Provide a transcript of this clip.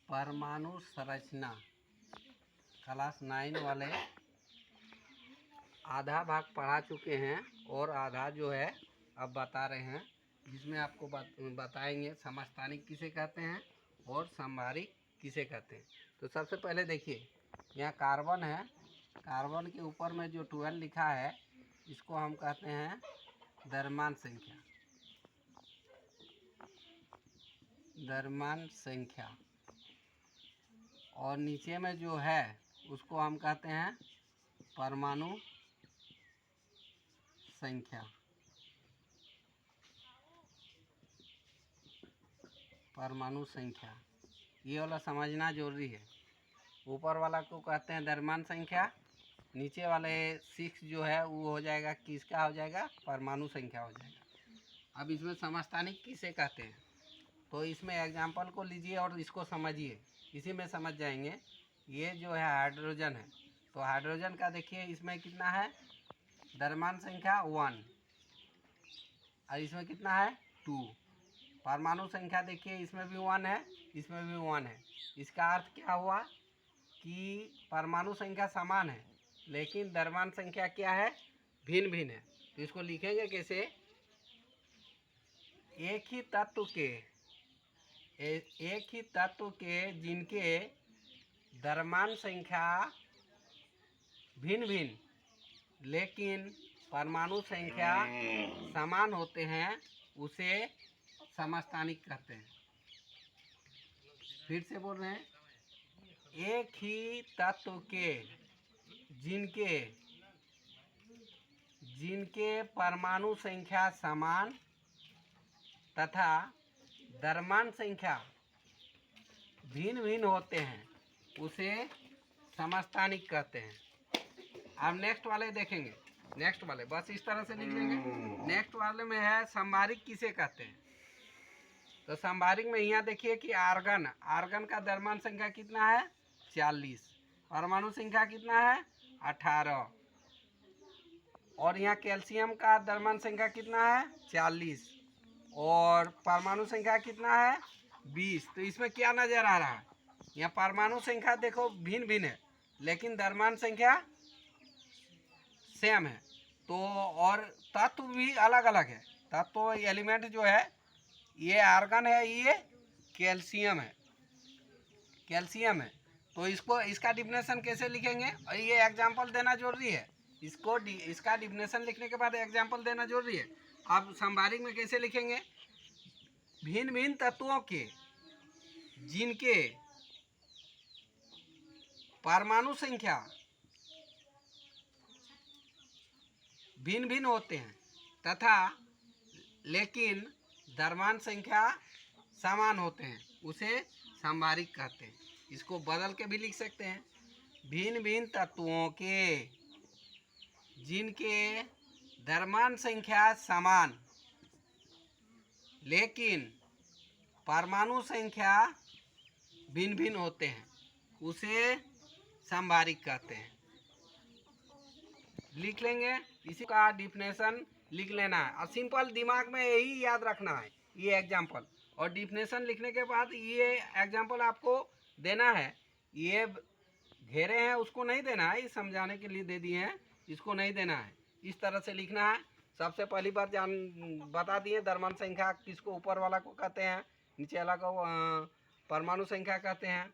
परमाणु संरचना क्लास 9 वाले आधा भाग पढ़ा चुके हैं और आधा जो है अब बता रहे हैं, जिसमें आपको बताएंगे समस्थानिक किसे कहते हैं और संभारिक किसे कहते हैं। तो सबसे पहले देखिए, यहाँ कार्बन है, कार्बन के ऊपर में जो 12 लिखा है इसको हम कहते हैं द्रव्यमान संख्या, द्रव्यमान संख्या। और नीचे में जो है उसको हम कहते हैं परमाणु संख्या, परमाणु संख्या। ये वाला समझना जरूरी है। ऊपर वाला को कहते हैं द्रव्यमान संख्या, नीचे वाले 6 जो है वो हो जाएगा किसका हो जाएगा, परमाणु संख्या हो जाएगा। अब इसमें समस्थानिक किसे कहते हैं, तो इसमें एग्जाम्पल को लीजिए और इसको समझिए, इसी में समझ जाएंगे। ये जो है हाइड्रोजन है, तो हाइड्रोजन का देखिए इसमें कितना है, द्रव्यमान संख्या 1 और इसमें कितना है 2। परमाणु संख्या देखिए इसमें भी 1 है, इसमें भी 1 है। इसका अर्थ क्या हुआ कि परमाणु संख्या समान है लेकिन द्रव्यमान संख्या क्या है, भिन्न भिन्न है। तो इसको लिखेंगे कैसे, एक ही तत्व के जिनके द्रव्यमान संख्या भिन्न भिन्न लेकिन परमाणु संख्या समान होते हैं उसे समस्थानिक कहते हैं। फिर से बोल रहे हैं, एक ही तत्व के जिनके परमाणु संख्या समान तथा द्रव्यमान संख्या भिन्न भिन्न होते हैं उसे समस्थानिक कहते हैं। अब नेक्स्ट वाले देखेंगे, नेक्स्ट वाले बस इस तरह से लिख लेंगे। नेक्स्ट वाले में है संभारिक किसे कहते हैं। तो संभारिक में यहाँ देखिए कि आर्गन का द्रव्यमान संख्या कितना है 40, परमाणु संख्या कितना है 18, और यहाँ कैल्शियम का द्रव्यमान संख्या कितना है 40 और परमाणु संख्या कितना है 20। तो इसमें क्या नजर आ रहा है, यहाँ परमाणु संख्या देखो भिन्न भिन्न है लेकिन द्रव्यमान संख्या सेम है। तो और तत्व भी अलग अलग है, तत्व एलिमेंट जो है, ये आर्गन है, ये कैल्शियम है, कैल्शियम है। तो इसका डिफिनेशन कैसे लिखेंगे, और ये एग्जाम्पल देना जरूरी है। इसका डिफिनेशन लिखने के बाद एग्जाम्पल देना जरूरी है। अब संभारिक में कैसे लिखेंगे, भिन्न भिन्न तत्वों के जिनके परमाणु संख्या भिन्न भिन्न होते हैं तथा लेकिन द्रव्यमान संख्या समान होते हैं उसे संभारिक कहते हैं। इसको बदल के भी लिख सकते हैं, भिन्न भिन्न तत्वों के जिनके द्रव्यमान संख्या समान लेकिन परमाणु संख्या भिन्न भिन्न होते हैं उसे संभारिक कहते हैं। लिख लेंगे, इसी का डिफिनेशन लिख लेना है और सिंपल दिमाग में यही याद रखना है, ये एग्जाम्पल। और डिफिनेशन लिखने के बाद ये एग्जाम्पल आपको देना है, ये घेरे हैं उसको नहीं देना है, ये समझाने के लिए दे दिए हैं, इसको नहीं देना है, इस तरह से लिखना है। सबसे पहली बात बता दिए द्रव्यमान संख्या किसको ऊपर वाला को कहते हैं, नीचे वाला को परमाणु संख्या कहते हैं।